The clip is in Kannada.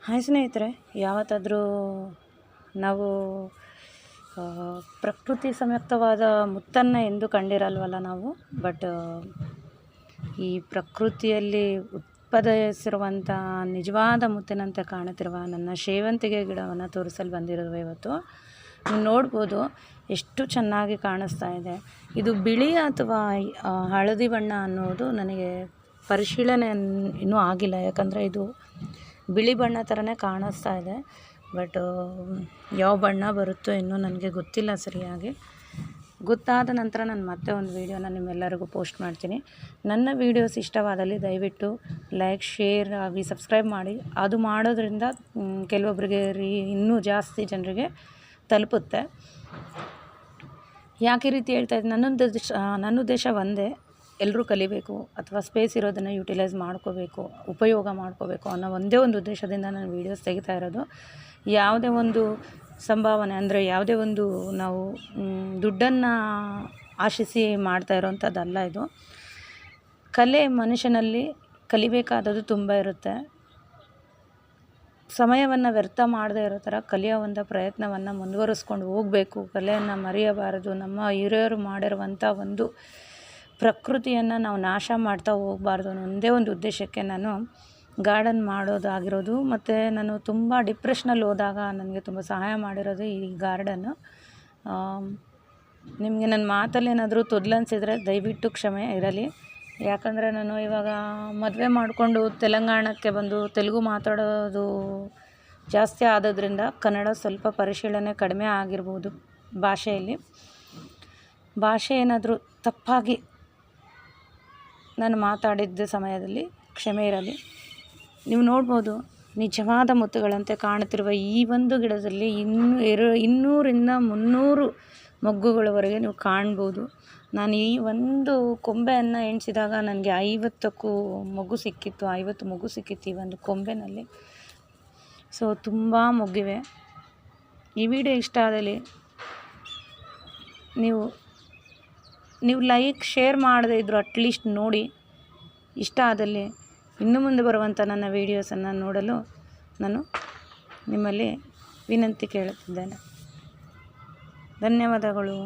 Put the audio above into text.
ಹಾಯ್ ಸ್ನೇಹಿತರೆ, ಯಾವತ್ತಾದರೂ ನಾವು ಪ್ರಕೃತಿ ಸಂಯುಕ್ತವಾದ ಮುತ್ತನ್ನು ಎಂದು ಕಂಡಿರಲ್ವಲ್ಲ ನಾವು. ಬಟ್ ಈ ಪ್ರಕೃತಿಯಲ್ಲಿ ಉತ್ಪಾದಿಸಿರುವಂಥ ನಿಜವಾದ ಮುತ್ತಿನಂತೆ ಕಾಣುತ್ತಿರುವ ನನ್ನ ಸೇವಂತಿಗೆ ಗಿಡವನ್ನು ತೋರಿಸಲು ಬಂದಿರುವ ಇವತ್ತು. ನೀವು ನೋಡ್ಬೋದು ಎಷ್ಟು ಚೆನ್ನಾಗಿ ಕಾಣಿಸ್ತಾ ಇದೆ. ಇದು ಬಿಳಿ ಅಥವಾ ಹಳದಿ ಬಣ್ಣ ಅನ್ನೋದು ನನಗೆ ಪರಿಶೀಲನೆ ಇನ್ನೂ ಆಗಿಲ್ಲ, ಯಾಕಂದರೆ ಇದು ಬಿಳಿ ಬಣ್ಣ ಥರನೇ ಕಾಣಿಸ್ತಾ ಇದೆ. ಬಟ್ ಯಾವ ಬಣ್ಣ ಬರುತ್ತೋ ಇನ್ನೂ ನನಗೆ ಗೊತ್ತಿಲ್ಲ ಸರಿಯಾಗಿ. ಗೊತ್ತಾದ ನಂತರ ನಾನು ಮತ್ತೆ ಒಂದು ವೀಡಿಯೋನ ನಿಮ್ಮೆಲ್ಲರಿಗೂ ಪೋಸ್ಟ್ ಮಾಡ್ತೀನಿ. ನನ್ನ ವೀಡಿಯೋಸ್ ಇಷ್ಟವಾದಲ್ಲಿ ದಯವಿಟ್ಟು ಲೈಕ್, ಶೇರ್ ಆಗಿ ಸಬ್ಸ್ಕ್ರೈಬ್ ಮಾಡಿ. ಅದು ಮಾಡೋದ್ರಿಂದ ಕೆಲವೊಬ್ಬರಿಗೆ ಇನ್ನೂ ಜಾಸ್ತಿ ಜನರಿಗೆ ತಲುಪುತ್ತೆ. ಯಾಕೆ ಈ ರೀತಿ ಹೇಳ್ತಾ ಇದ್ದೀನಿ, ನನ್ನ ಉದ್ದೇಶ ಒಂದೇ, ಎಲ್ಲರೂ ಕಲಿಬೇಕು ಅಥವಾ ಸ್ಪೇಸ್ ಇರೋದನ್ನು ಯುಟಿಲೈಸ್ ಮಾಡ್ಕೋಬೇಕು, ಉಪಯೋಗ ಮಾಡ್ಕೋಬೇಕು ಅನ್ನೋ ಒಂದೇ ಒಂದು ಉದ್ದೇಶದಿಂದ ನಾನು ವೀಡಿಯೋಸ್ ತೆಗಿತಾ ಇರೋದು. ಯಾವುದೇ ಒಂದು ಸಂಭಾವನೆ ಅಂದರೆ ಯಾವುದೇ ಒಂದು ನಾವು ದುಡ್ಡನ್ನು ಆಶಿಸಿ ಮಾಡ್ತಾ ಇರೋವಂಥದ್ದಲ್ಲ ಇದು. ಕಲೆ ಮನುಷ್ಯನಲ್ಲಿ ಕಲಿಬೇಕಾದದ್ದು ತುಂಬ ಇರುತ್ತೆ. ಸಮಯವನ್ನು ವ್ಯರ್ಥ ಮಾಡದೇ ಇರೋ ಥರ ಕಲಿಯೋವಂಥ ಪ್ರಯತ್ನವನ್ನು ಮುಂದುವರಿಸ್ಕೊಂಡು ಹೋಗಬೇಕು. ಕಲೆಯನ್ನು ಮರೆಯಬಾರದು. ನಮ್ಮ ಹಿರಿಯರು ಮಾಡಿರುವಂಥ ಒಂದು ಪ್ರಕೃತಿಯನ್ನು ನಾವು ನಾಶ ಮಾಡ್ತಾ ಹೋಗಬಾರ್ದು ಅನ್ನೋ ಒಂದೇ ಒಂದು ಉದ್ದೇಶಕ್ಕೆ ನಾನು ಗಾರ್ಡನ್ ಮಾಡೋದಾಗಿರೋದು. ಮತ್ತು ನಾನು ತುಂಬ ಡಿಪ್ರೆಷನಲ್ಲಿ ಹೋದಾಗ ನನಗೆ ತುಂಬ ಸಹಾಯ ಮಾಡಿರೋದು ಈ ಗಾರ್ಡನ್ನು. ನಿಮಗೆ ನನ್ನ ಮಾತಲ್ಲಿ ಏನಾದರೂ ತೊದಲನ್ಸಿದ್ರೆ ದಯವಿಟ್ಟು ಕ್ಷಮೆ ಇರಲಿ. ಯಾಕಂದರೆ ನಾನು ಇವಾಗ ಮದುವೆ ಮಾಡಿಕೊಂಡು ತೆಲಂಗಾಣಕ್ಕೆ ಬಂದು ತೆಲುಗು ಮಾತಾಡೋದು ಜಾಸ್ತಿ ಆದದ್ರಿಂದ ಕನ್ನಡ ಸ್ವಲ್ಪ ಪರಿಶೀಲನೆ ಕಡಿಮೆ ಆಗಿರ್ಬೋದು. ಭಾಷೆ ಏನಾದರೂ ತಪ್ಪಾಗಿ ನಾನು ಮಾತಾಡಿದ್ದ ಸಮಯದಲ್ಲಿ ಕ್ಷಮೆ ಇರಲಿ. ನೀವು ನೋಡ್ಬೋದು, ನಿಜವಾದ ಮುತ್ತುಗಳಂತೆ ಕಾಣುತ್ತಿರುವ ಈ ಒಂದು ಗಿಡದಲ್ಲಿ 200ರಿಂದ 300 ಮೊಗ್ಗುಗಳವರೆಗೆ ನೀವು ಕಾಣ್ಬೋದು. ನಾನು ಈ ಒಂದು ಕೊಂಬೆಯನ್ನು ಎಣಿಸಿದಾಗ ನನಗೆ 50ಕ್ಕೂ ಮೊಗ್ಗು ಸಿಕ್ಕಿತ್ತು. 50 ಮೊಗ್ಗು ಸಿಕ್ಕಿತ್ತು ಈ ಒಂದು ಕೊಂಬೆನಲ್ಲಿ. ಸೊ ತುಂಬ ಮೊಗ್ಗಿವೆ. ಈ ವಿಡಿಯೋ ಇಷ್ಟ ಆದಲ್ಲಿ ನೀವು ಲೈಕ್, ಶೇರ್ ಮಾಡದೇ ಇದ್ದರೂ ಅಟ್ಲೀಸ್ಟ್ ನೋಡಿ. ಇಷ್ಟ ಆದಲ್ಲಿ ಇನ್ನು ಮುಂದೆ ಬರುವಂಥ ನನ್ನ ವೀಡಿಯೋಸನ್ನು ನೋಡಲು ನಾನು ನಿಮ್ಮಲ್ಲಿ ವಿನಂತಿ ಕೇಳುತ್ತಿದ್ದೇನೆ. ಧನ್ಯವಾದಗಳು.